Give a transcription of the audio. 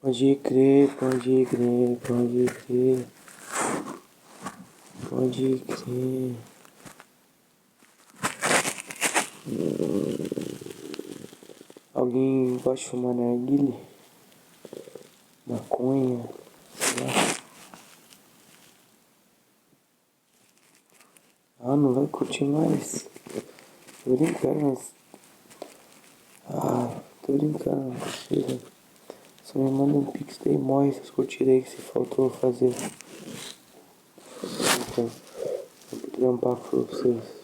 Pode crer, pode crer, pode crer. Pode crer. Alguém gosta de fumar narguilé? Maconha? Sei lá. Ah, não vai curtir mais? Tô brincando, mas... Ah, tô brincando, chega. Só me manda um pix daí, morre essas curtidas aí que se faltou fazer. Então, vou trampar pra vocês.